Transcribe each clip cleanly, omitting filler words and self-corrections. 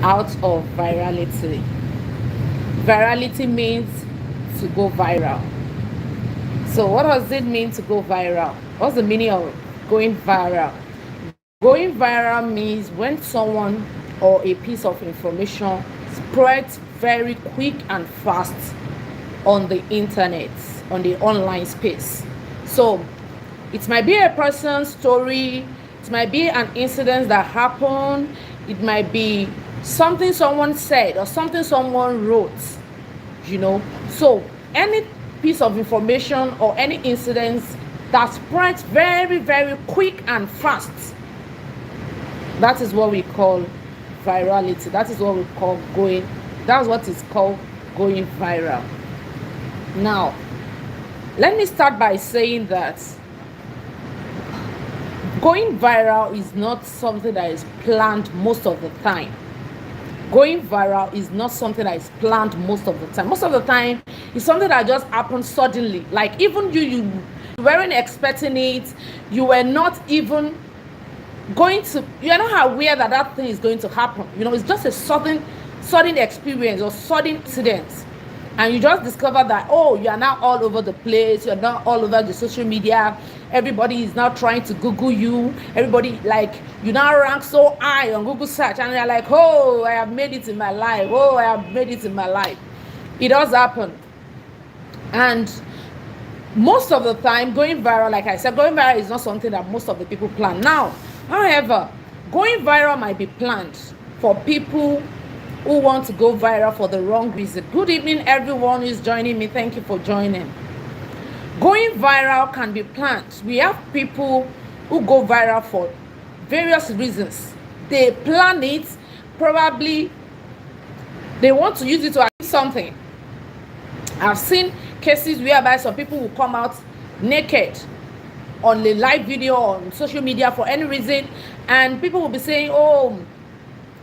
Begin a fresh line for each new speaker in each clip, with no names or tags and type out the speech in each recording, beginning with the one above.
out of virality. Virality means to go viral. So, what does it mean to go viral? What's the meaning of going viral? Going viral means when someone or a piece of information spreads very quick and fast on the internet, on the online space. So, it might be a person's story, it might be an incident that happened, it might be something someone said or something someone wrote, So, any piece of information or any incident that spreads very, very quick and fast, that is what we call virality. That is what we call going, that's what is called going viral. Now, let me start by saying that going viral is not something that is planned most of the time. Going viral is not something that is planned most of the time. Most of the time, it's something that just happens suddenly. Like even you weren't expecting it. You were not even you are not aware that that thing is going to happen. It's just a sudden experience or sudden incident. And you just discover that, oh, you are now all over the place. You're now all over the social media. Everybody is now trying to Google you. Everybody, like, you now rank so high on Google search. And you're like, oh, I have made it in my life. Oh, I have made it in my life. It does happen. And most of the time, going viral, like I said, going viral is not something that most of the people plan. Now, however, going viral might be planned for people who want to go viral for the wrong reason. Good evening, everyone who is joining me. Thank you for joining. Going viral can be planned. We have people who go viral for various reasons. They plan it, probably they want to use it to achieve something. I've seen cases whereby some people will come out naked on a live video on social media for any reason, and people will be saying, oh,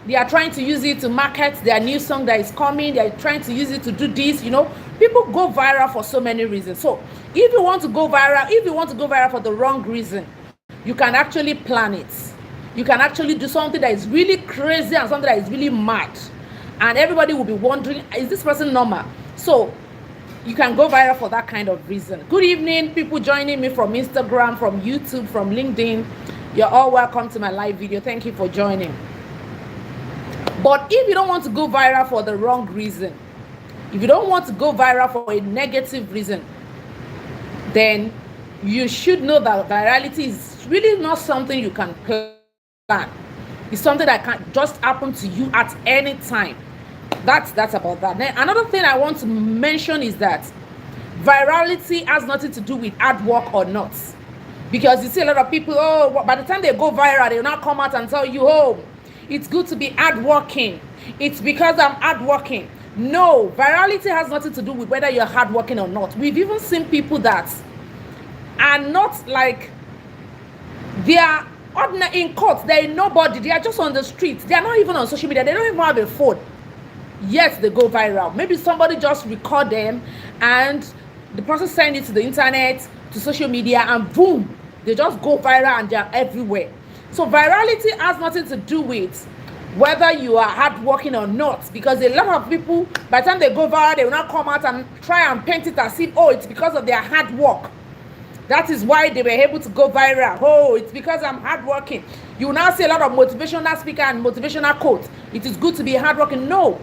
they are trying to use it to market their new song that is coming. They are trying to use it to do this. People go viral for so many reasons. So if you want to go viral for the wrong reason, you can actually plan it. You can actually do something that is really crazy and something that is really mad, and everybody will be wondering, is this person normal? So you can go viral for that kind of reason. Good evening, people joining me from Instagram, from YouTube, from LinkedIn. You're all welcome to my live video. Thank you for joining. But if you don't want to go viral for the wrong reason, if you don't want to go viral for a negative reason, then you should know that virality is really not something you can plan. It's something that can just happen to you at any time. That's about that. Then another thing I want to mention is that virality has nothing to do with hard work or not. Because you see a lot of people, by the time they go viral, they will not come out and tell you, oh, it's good to be hardworking. It's because I'm hardworking. No, virality has nothing to do with whether you're hardworking or not. We've even seen people that are not like, they are ordinary in court. They're nobody. They are just on the street. They are not even on social media. They don't even have a phone. Yet they go viral. Maybe somebody just record them and the person send it to the internet, to social media, and boom, they just go viral and they're everywhere. So virality has nothing to do with whether you are hardworking or not, because a lot of people, by the time they go viral, they will not come out and try and paint it as if, oh, it's because of their hard work. That is why they were able to go viral. Oh, it's because I'm hardworking. You will now see a lot of motivational speaker and motivational quotes. It is good to be hardworking. No,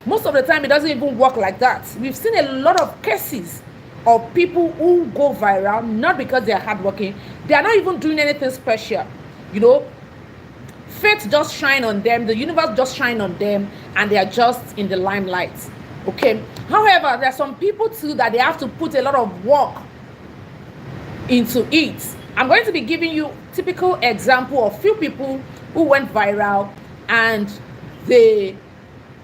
most of the time it doesn't even work like that. We've seen a lot of cases of people who go viral not because they are hardworking. They are not even doing anything special. Fate just shine on them, the universe just shine on them, and they are just in the limelight. Okay. However, there are some people too that they have to put a lot of work into it. I'm going to be giving you typical example of few people who went viral, and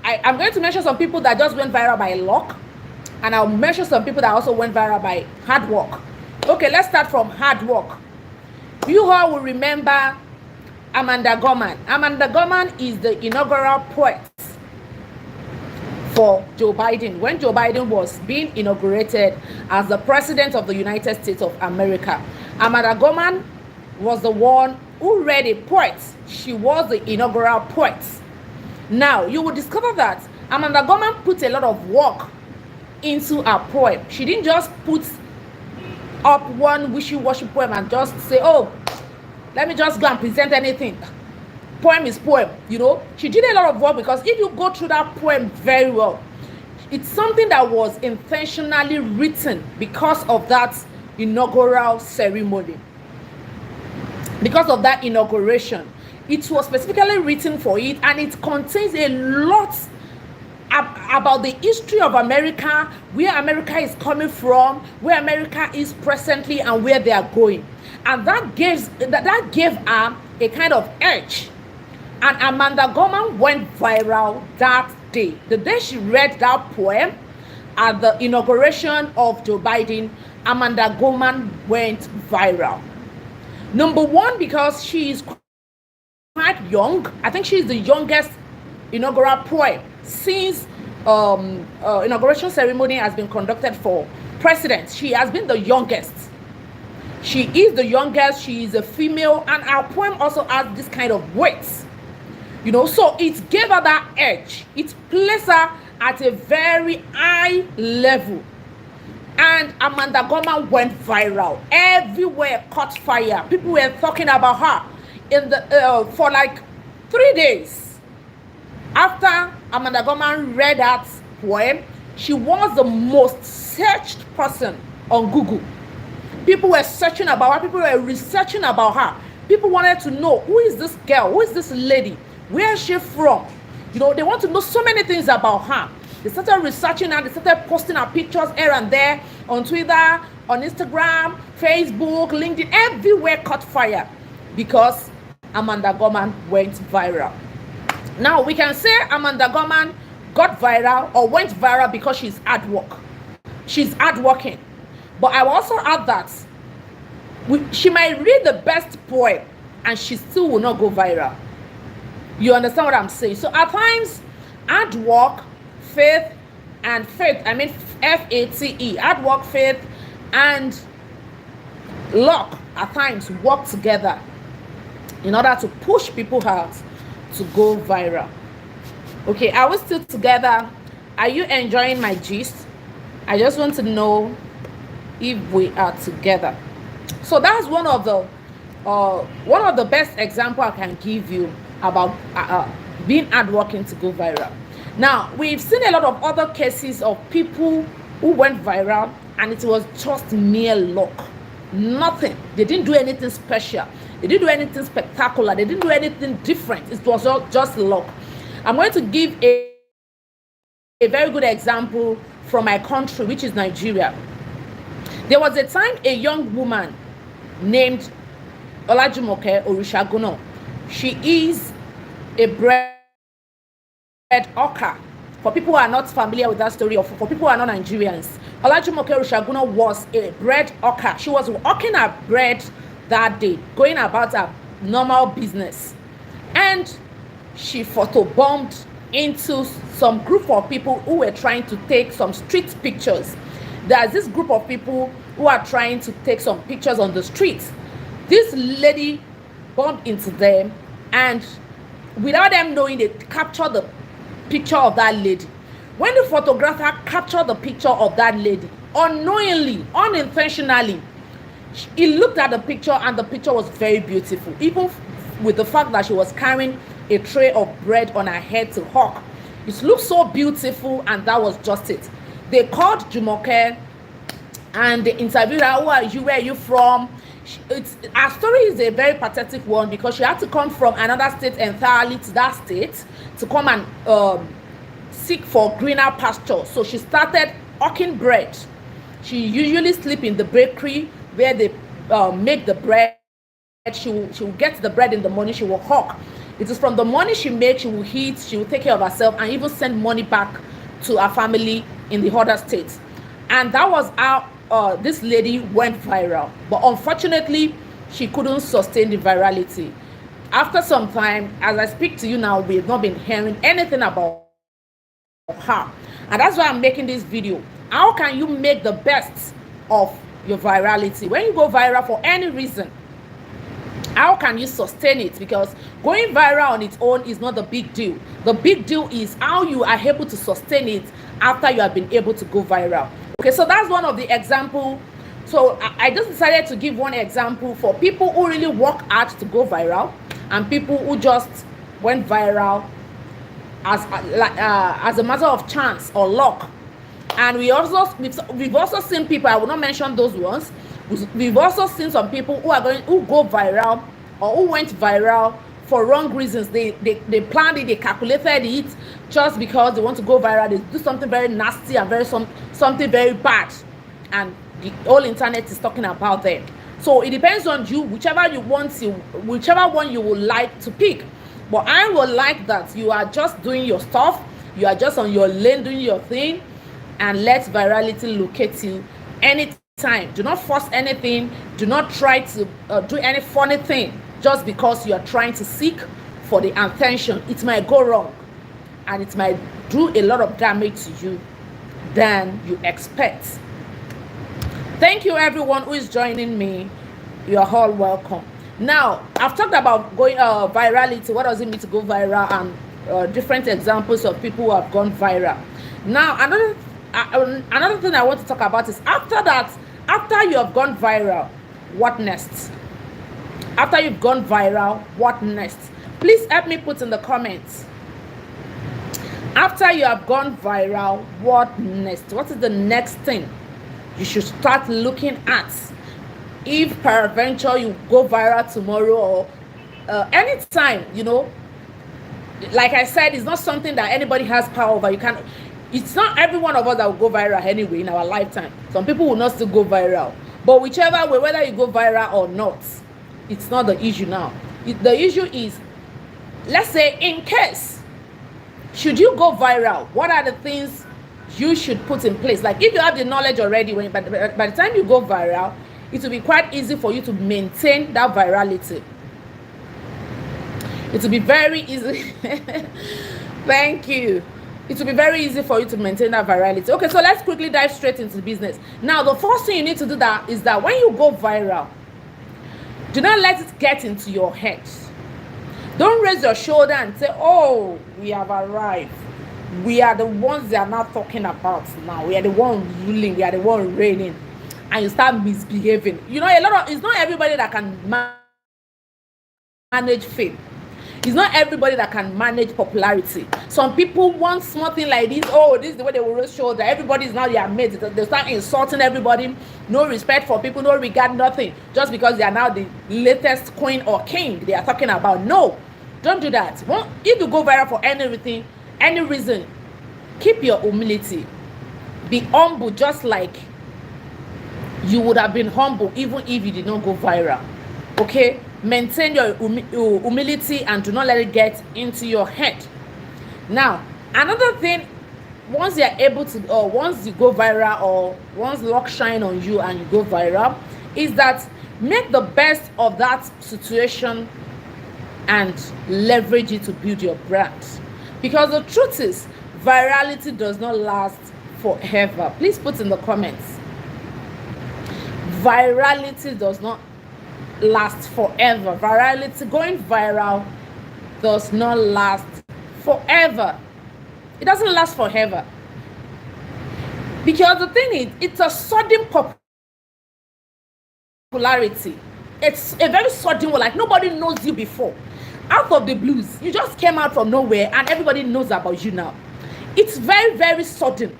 I'm going to mention some people that just went viral by luck, and I'll mention some people that also went viral by hard work. Okay, let's start from hard work. You all will remember Amanda Gorman. Amanda Gorman is the inaugural poet for Joe Biden when Joe Biden was being inaugurated as the president of the United States of America. Amanda Gorman was the one who read a poet. She was the inaugural poet. Now, you will discover that Amanda Gorman put a lot of work into her poem. She didn't just put up one wishy-washy poem and just say, oh, let me just go and present anything. Poem is poem, you know. She did a lot of work, because if you go through that poem very well, it's something that was intentionally written because of that inaugural ceremony. Because of that inauguration, it was specifically written for it, and it contains a lot about the history of America, where America is coming from, where America is presently, and where they are going. And that gave her a kind of edge. And Amanda Gorman went viral that day. The day she read that poem at the inauguration of Joe Biden, Amanda Gorman went viral. Number one, because she is quite young. I think she is the youngest inaugural poem since inauguration ceremony has been conducted for presidents. She has been the youngest. She is the youngest. She is a female, and our poem also has this kind of weight, you know. So it gave her that edge. It placed her at a very high level, and Amanda Gorman went viral. Everywhere caught fire. People were talking about her in the for like 3 days. After Amanda Gorman read that poem, she was the most searched person on Google. People were searching about her. People were researching about her. People wanted to know, who is this girl? Who is this lady? Where is she from? You know, they want to know so many things about her. They started researching her. They started posting her pictures here and there on Twitter, on Instagram, Facebook, LinkedIn. Everywhere caught fire because Amanda Gorman went viral. Now, we can say Amanda Gorman got viral or went viral because she's hard work. She's hardworking. But I will also add that she might read the best poem and she still will not go viral. You understand what I'm saying? So at times, hard work, faith, I mean FATE, hard work, faith, and luck at times work together in order to push people out to go viral. Okay, are we still together? Are you enjoying my gist? I just want to know if we are together. So that's one of the best example I can give you about being hardworking to go viral. Now, we've seen a lot of other cases of people who went viral and it was just mere luck. Nothing. They didn't do anything special. They didn't do anything spectacular. They didn't do anything different. It was just luck. I'm going to give a very good example from my country, which is Nigeria. There was a time a young woman named Olajumoke Orishaguno. She is a bread hawker. For people who are not familiar with that story, or for people who are not Nigerians, Olajumoke Orishaguno was a bread hawker. She was hawking her bread that day, going about her normal business. And she photobombed into some group of people who were trying to take some street pictures. There's this group of people who are trying to take some pictures on the streets. This lady bumped into them, and without them knowing, they captured the picture of that lady. When the photographer captured the picture of that lady, unknowingly, unintentionally, he looked at the picture and the picture was very beautiful, even with the fact that she was carrying a tray of bread on her head to hawk. It looked so beautiful, and that was just it. They called Jumoke and they interviewed her. Who are you? Where are you from? Her story is a very pathetic one because she had to come from another state entirely to that state to come and seek for greener pasture. So she started hawking bread. She usually sleep in the bakery where they make the bread. She will get the bread in the morning. She will hawk. It is from the money she makes, she will eat, she will take care of herself, and even send money back to her family in the other states. And that was how this lady went viral. But unfortunately, she couldn't sustain the virality. After some time, as I speak to you now, we've not been hearing anything about her. And that's why I'm making this video. How can you make the best of your virality? When you go viral for any reason, How can you sustain it? Because going viral on its own is not the big deal. The big deal is how you are able to sustain it after you have been able to go viral. Okay, so that's one of the example. So I just decided to give one example for people who really work hard to go viral, and people who just went viral as a matter of chance or luck. And we've also seen people, I will not mention those ones, we've also seen some people who go viral or who went viral for wrong reasons. They planned it, they calculated it just because they want to go viral. They do something very nasty and something very bad, and the whole internet is talking about them. So it depends on you, whichever one you would like to pick. But I would like that you are just doing your stuff, you are just on your lane doing your thing, and let virality locate you anytime. Do not force anything. Do not try to do any funny thing just because you are trying to seek for the attention. It might go wrong, and it might do a lot of damage to you than you expect. Thank you everyone who is joining me. You are all welcome. Now, I've talked about going virality. What does it mean to go viral, and different examples of people who have gone viral. Now, another thing I want to talk about is after you have gone viral, what next? After you've gone viral, what next? Please help me put in the comments. After you have gone viral, what next? What is the next thing you should start looking at? If peradventure you go viral tomorrow or anytime, like I said, it's not something that anybody has power over. It's not every one of us that will go viral anyway in our lifetime. Some people will not still go viral, but whichever way, whether you go viral or not, it's not the issue now. The issue is, let's say, in case, should you go viral, what are the things you should put in place? Like, if you have the knowledge already, by the time you go viral, it will be quite easy for you to maintain that virality. It will be very easy. Thank you. It will be very easy for you to maintain that virality. Okay, so let's quickly dive straight into the business. Now, the first thing you need to do is that when you go viral, do not let it get into your head. Don't raise your shoulder and say, oh, we have arrived. We are the ones they are not talking about now. We are the one ruling. We are the one reigning. And you start misbehaving. It's not everybody that can manage fame. It's not everybody that can manage popularity. Some people want small thing like this. Oh, this is the way they will raise shoulder. Everybody is now their mates. They start insulting everybody. No respect for people, no regard, nothing. Just because they are now the latest queen or king they are talking about. No, don't do that. If you go viral for any reason, keep your humility. Be humble, just like you would have been humble even if you did not go viral. Okay, maintain your humility and do not let it get into your head. Now, another thing, once you go viral, or once luck shine on you and you go viral, is that make the best of that situation and leverage it to build your brand. Because the truth is, virality does not last forever. Please put in the comments. Virality does not last forever. Going viral does not last forever. It doesn't last forever. Because the thing is, it's a sudden popularity. It's a very sudden one, like nobody knows you before. Out of the blues, you just came out from nowhere and everybody knows about you now. It's very, very sudden.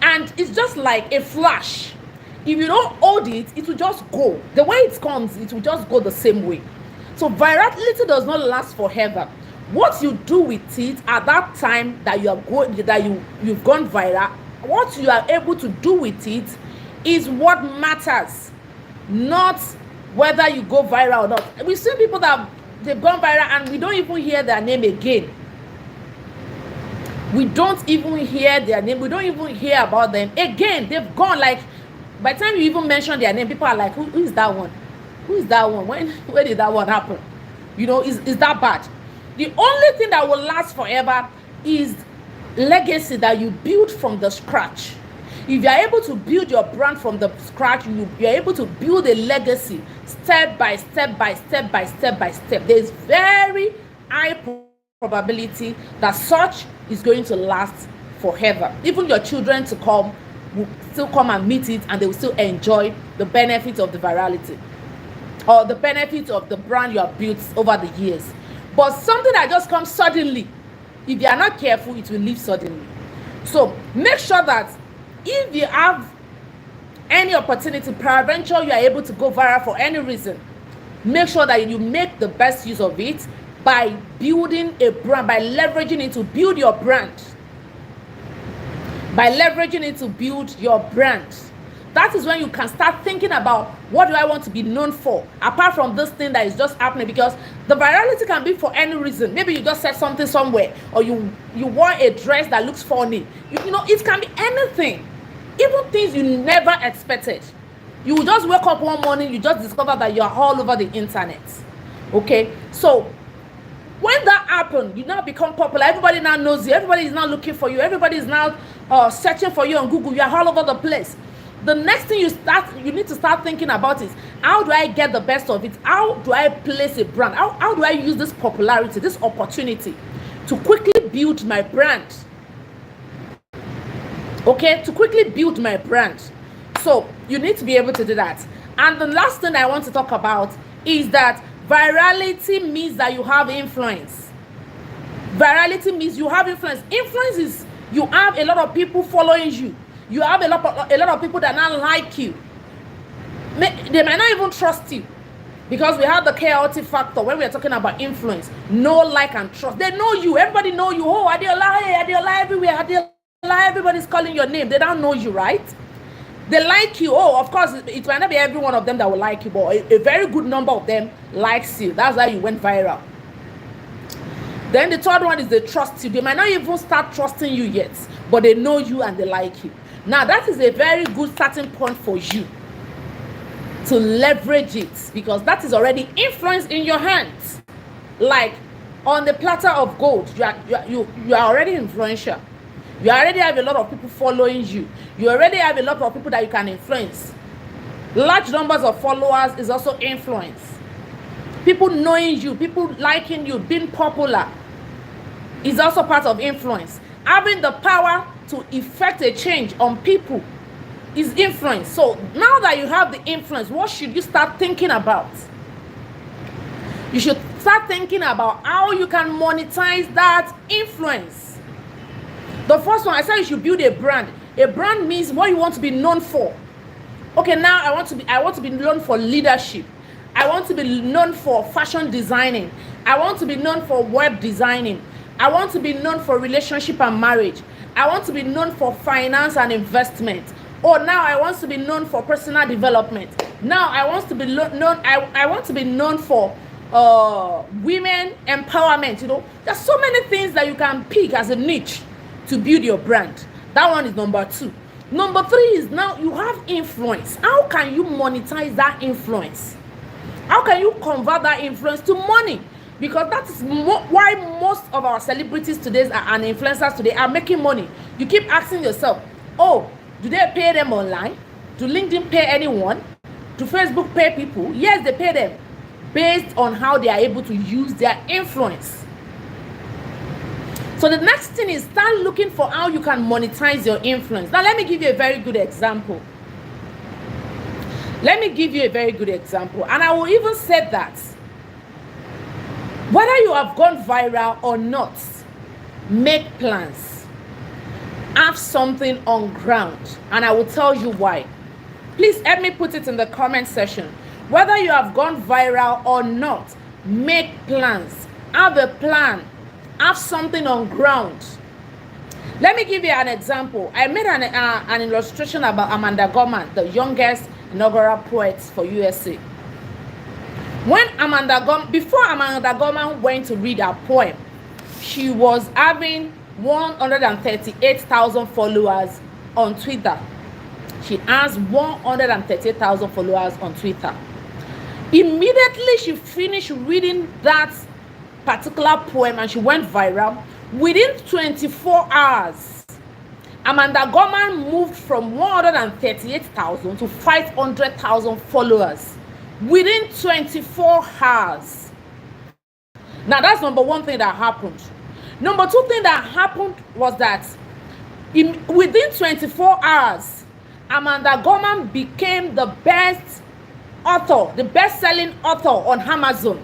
And it's just like a flash. If you don't hold it, it will just go. The way it comes, it will just go the same way. So virality does not last forever. What you do with it at that time that you've gone viral, what you are able to do with it is what matters, not whether you go viral or not. We've seen people that they've gone viral and we don't even hear their name again. We don't even hear their name. We don't even hear about them again. They've gone. Like, by the time you even mention their name, people are like, who is that one? Who is that one? Where did that one happen? Is that bad? The only thing that will last forever is legacy that you build from the scratch. If you are able to build your brand from the scratch, you're able to build a legacy step by step by step by step by step. There's very high probability that such is going to last forever. Even your children to come will still come and meet it, and they will still enjoy the benefits of the virality or the benefits of the brand you have built over the years. But something that just comes suddenly, if you are not careful, it will leave suddenly. So make sure that if you have any opportunity, peradventure you are able to go viral for any reason, make sure that you make the best use of it by building a brand, by leveraging it to build your brand. By leveraging it to build your brand. That is when you can start thinking about, what do I want to be known for? Apart from this thing that is just happening, because the virality can be for any reason. Maybe you just said something somewhere, or you wore a dress that looks funny. You know, it can be anything. Even things you never expected. You will just wake up one morning, you just discover that you're all over the internet. Okay? So when that happens, you now become popular. Everybody now knows you. Everybody is now looking for you. Everybody is now searching for you on Google. You are all over the place. The next thing you need to start thinking about is, how do I get the best of it? How do I place a brand? How do I use this popularity, this opportunity to quickly build my brand? Okay, to quickly build my brand. So you need to be able to do that. And the last thing I want to talk about is that virality means that you have influence. Virality means you have influence. Influence is you have a lot of people following you. You have a lot of people that now like you. They might not even trust you, because we have the chaotic factor when we are talking about influence. No like and trust. They know you. Everybody know you. Oh, Adeola, hey, Adeola everywhere. Adeola, everybody's calling your name. They don't know you, right? They like you. Oh, of course, it might not be every one of them that will like you, but a very good number of them likes you. That's why you went viral. Then the third one is they trust you. They might not even start trusting you yet, but they know you and they like you. Now, that is a very good starting point for you to leverage it, because that is already influence in your hands. Like on the platter of gold, you are already influential. You already have a lot of people following you. You already have a lot of people that you can influence. Large numbers of followers is also influence. People knowing you, people liking you, being popular is also part of influence. Having the power to effect a change on people is influence. So now that you have the influence, what should you start thinking about? You should start thinking about how you can monetize that influence. The first one, I said you should build a brand. A brand means what you want to be known for. Okay, now I want to be known for leadership. I want to be known for fashion designing. I want to be known for web designing. I want to be known for relationship and marriage. I want to be known for finance and investment. Oh, now I want to be known for personal development. Now I want to be I want to be known for women empowerment. You know, there's so many things that you can pick as a niche to build your brand. That one is number 2. Number 3 is, now you have influence. How can you monetize that influence? How can you convert that influence to money? Because that is why most of our celebrities today and influencers today are making money. You keep asking yourself, oh, do they pay them online? Do LinkedIn pay anyone? Do Facebook pay people? Yes, they pay them based on how they are able to use their influence. So the next thing is, start looking for how you can monetize your influence. Now, let me give you a very good example. And I will even say that whether you have gone viral or not, make plans. Have something on ground, and I will tell you why. Please help me put it in the comment section. Whether you have gone viral or not, make plans. Have a plan. Have something on ground. Let me give you an example. I made an illustration about Amanda Gorman, the youngest inaugural poet for USA. Before Amanda Gorman went to read her poem, she was having 138,000 followers on Twitter. She has 138,000 followers on Twitter. Immediately she finished reading that particular poem and she went viral. Within 24 hours, Amanda Gorman moved from 138,000 to 500,000 followers within 24 hours. Now, that's number one thing that happened. Number two thing that happened was that within 24 hours, Amanda Gorman became the best author, the best-selling author on Amazon,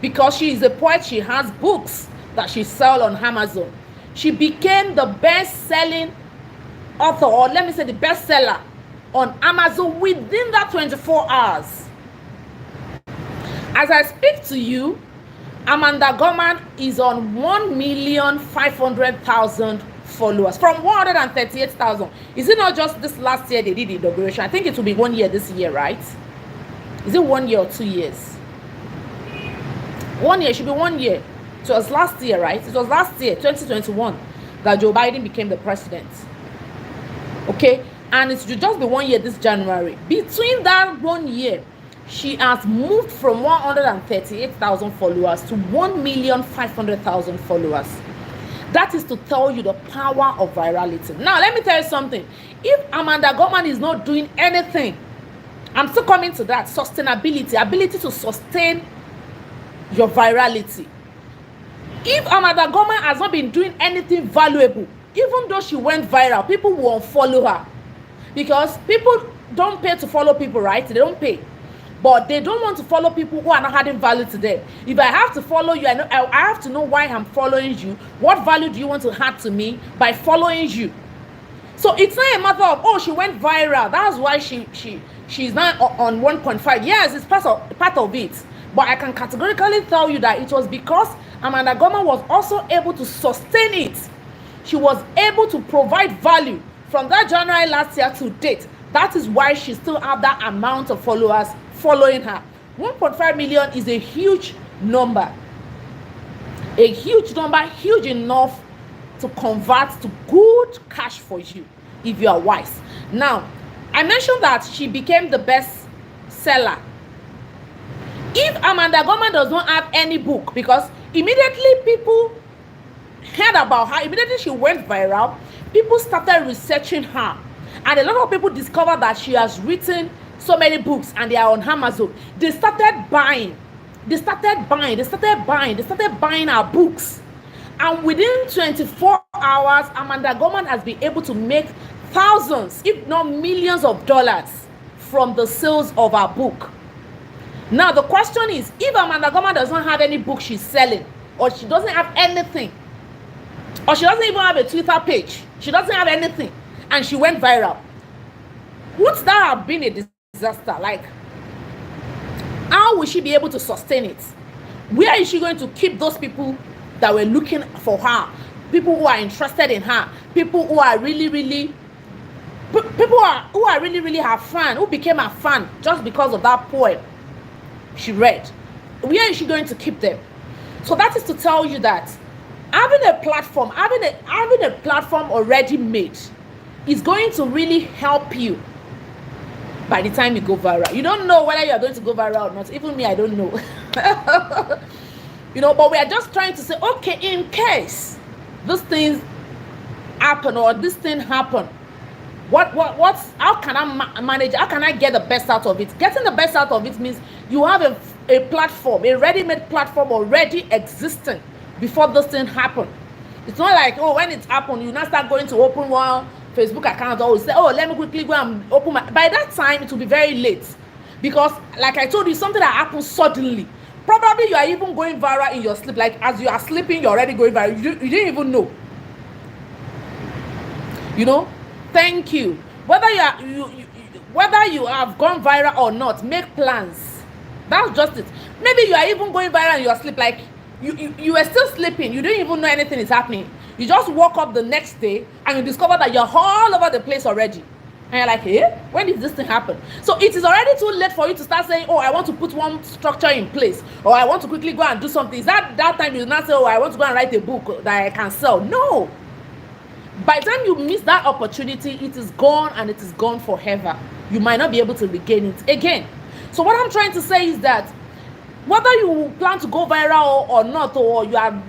because she is a poet. She has books that she sells on Amazon. She became the best-selling author, or let me say the bestseller on Amazon within that 24 hours. As I speak to you, Amanda Gorman is on 1,500,000 followers from 138,000. Is it not just this last year they did the inauguration? I think it will be 1 year this year, right? Is it 1 year or 2 years? 1 year, it should be 1 year. It was last year, right? It was last year, 2021, that Joe Biden became the president. Okay? And it should just be 1 year this January. Between that 1 year, she has moved from 138,000 followers to 1,500,000 followers. That is to tell you the power of virality. Now, let me tell you something. If Amanda Gorman is not doing anything, I'm still coming to that. Sustainability, ability to sustain your virality. If Amanda Gorman has not been doing anything valuable, even though she went viral, people will unfollow her. Because people don't pay to follow people, right? They don't pay. But they don't want to follow people who are not adding value to them. If I have to follow you, I have to know why I'm following you. What value do you want to add to me by following you? So it's not a matter of, oh, she went viral, that's why she's not on 1.5. Yes, it's part of it. But I can categorically tell you that it was because Amanda Gorman was also able to sustain it. She was able to provide value from that January last year to date. That is why she still have that amount of followers following her. 1.5 million is a huge number. A huge number, huge enough to convert to good cash for you if you are wise. Now, I mentioned that she became the best seller. If Amanda Gorman does not have any book, because immediately people heard about her, immediately she went viral, people started researching her. And a lot of people discovered that she has written so many books and they are on Amazon. They started buying our books. And within 24 hours, Amanda Gorman has been able to make thousands, if not millions of dollars from the sales of her book. Now, the question is, if Amanda Gorman does not have any book she's selling, or she doesn't have anything, or she doesn't even have a Twitter page, she doesn't have anything, and she went viral, would that have been a disaster? Like, how will she be able to sustain it? Where is she going to keep those people that were looking for her? People who are interested in her, people who are really her fan, who became her fan just because of that poem she read. Where is she going to keep them? So that is to tell you that having a platform, having a platform already made is going to really help you by the time you go viral. You don't know whether you are going to go viral or not. Even me, I don't know. But we are just trying to say, okay, in case these things happen or this thing happen, how can I manage? How can I get the best out of it? Getting the best out of it means you have a platform, a ready-made platform already existing before this thing happen. It's not like, oh, when it happened, you now start going to open one Facebook account or say, oh, let me quickly go and open my. By that time, it will be very late, because like I told you, something that happens suddenly. Probably you are even going viral in your sleep. Like as you are sleeping, you're already going viral. You didn't even know. Thank you. Whether you have gone viral or not, make plans. That's just it. Maybe you are even going viral in your sleep. Like you are still sleeping. You don't even know anything is happening. You just woke up the next day and you discover that you're all over the place already. And you're like, hey, when did this thing happen? So it is already too late for you to start saying, oh, I want to put one structure in place, or I want to quickly go and do something. Is that time you not say, oh, I want to go and write a book that I can sell? No. By the time you miss that opportunity, it is gone, and it is gone forever. You might not be able to regain it again. So what I'm trying to say is that whether you plan to go viral or not, or you are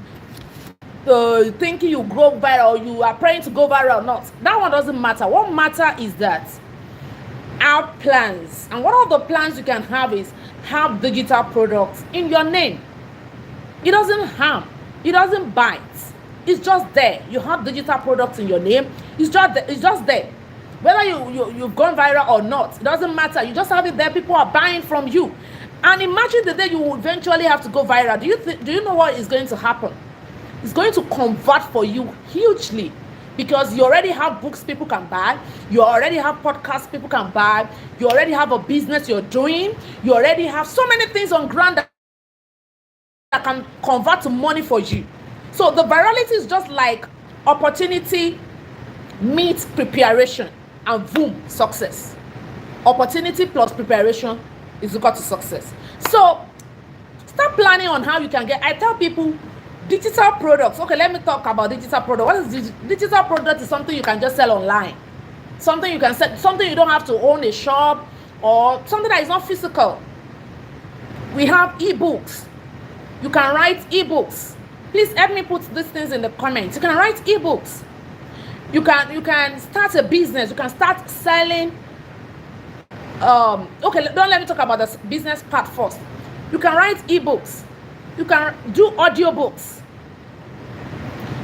thinking you go viral, you are praying to go viral or not. That one doesn't matter. What matter is that have plans. And one of the plans you can have is have digital products in your name. It doesn't harm. It doesn't bite. It's just there. You have digital products in your name. It's just there. Whether you've gone viral or not, it doesn't matter. You just have it there. People are buying from you. And imagine the day you will eventually have to go viral. Do you know what is going to happen? It's going to convert for you hugely, because you already have books people can buy. You already have podcasts people can buy. You already have a business you're doing. You already have so many things on ground that can convert to money for you. So the virality is just like opportunity meets preparation, and boom, success. Opportunity plus preparation is equal to success. So start planning on how you can get. I tell people digital products. Okay, let me talk about digital product. What is digital product? Is something you can just sell online. Something you can sell, something you don't have to own a shop, or something that is not physical. We have ebooks. You can write ebooks. Please help me put these things in the comments. You can write ebooks. You can start a business. You can start selling. Okay, don't let me talk about the business part first. You can write ebooks. You can do audiobooks.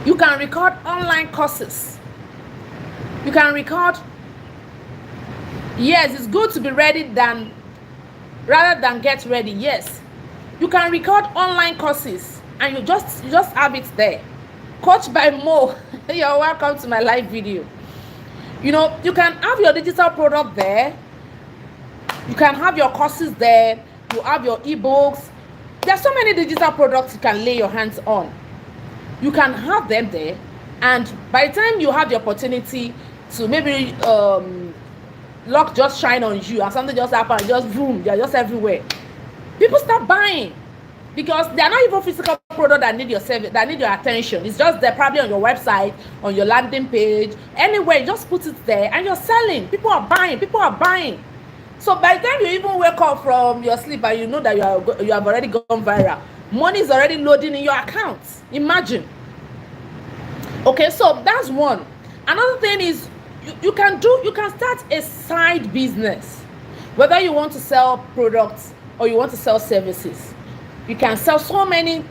You can record online courses. You can record. Yes, it's good to be ready rather than get ready. Yes, you can record online courses, and you just have it there. Coach by Mo, you're welcome to my live video. You know, you can have your digital product there. You can have your courses there. You have your ebooks. There are so many digital products you can lay your hands on. You can have them there, and by the time you have the opportunity to maybe luck just shine on you and something just happen, just boom, they're just everywhere. People start buying, because they are not even physical product that need your service, that need your attention. It's just there, probably on your website, on your landing page, anywhere. You just put it there and you're selling. People are buying. People are buying. So by the time you even wake up from your sleep and you know that you have already gone viral, money is already loading in your account. Imagine. Okay, so that's one. Another thing is you can start a side business. Whether you want to sell products or you want to sell services, you can sell so many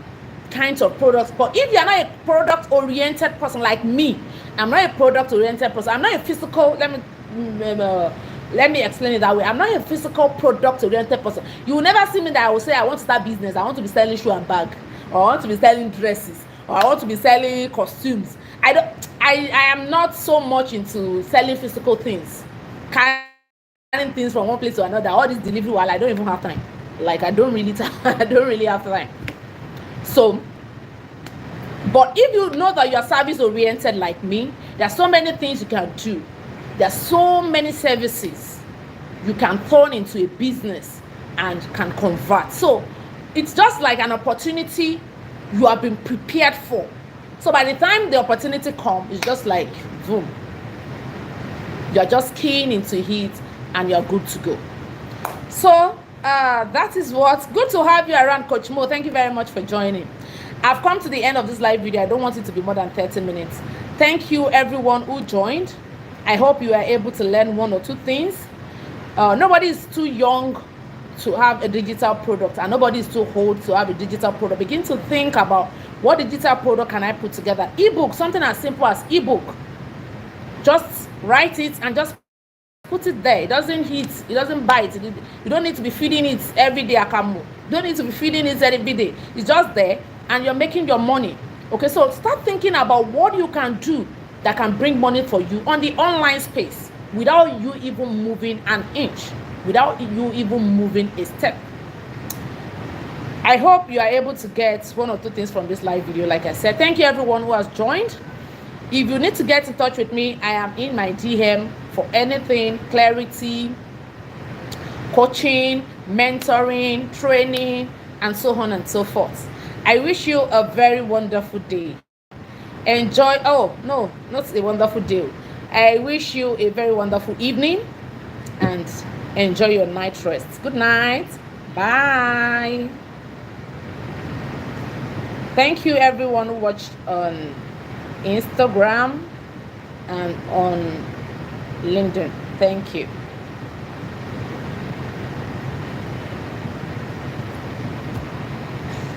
kinds of products. But if you're not a product oriented person like me, I'm not a product oriented person. I'm not a physical. Let me explain it that way. I'm not a physical product oriented person. You will never see me that I will say I want to start business. I want to be selling shoe and bag, or I want to be selling dresses, or I want to be selling costumes. I am not so much into selling physical things, carrying things from one place to another. All this delivery, while I don't even have time. Like I don't really have time. So, but if you know that you're service oriented like me, there's so many things you can do. There's so many services you can turn into a business and can convert. So it's just like an opportunity you have been prepared for. So by the time the opportunity comes, it's just like boom. You're just keying into it and you're good to go. So that is what. Good to have you around, Coach Mo. Thank you very much for joining. I've come to the end of this live video. I don't want it to be more than 30 minutes. Thank you everyone who joined. I hope you are able to learn one or two things. Nobody is too young to have a digital product, and nobody is too old to have a digital product. Begin to think about what digital product can I put together. Ebook, something as simple as ebook. Just write it and just put it there. It doesn't hit, it doesn't bite. You don't need to be feeding it every day. You don't need to be feeding it every day. It's just there and you're making your money. Okay, so start thinking about what you can do that can bring money for you on the online space without you even moving an inch, without you even moving a step. I hope you are able to get one or two things from this live video. Like I said, thank you everyone who has joined. If you need to get in touch with me, I am in my DM for anything, clarity, coaching, mentoring, training, and so on and so forth. I wish you a very wonderful day. Enjoy. Oh no, not a wonderful day. I wish you a very wonderful evening and enjoy your night rest. Good night. Bye. Thank you, everyone who watched on Instagram and on LinkedIn. Thank you.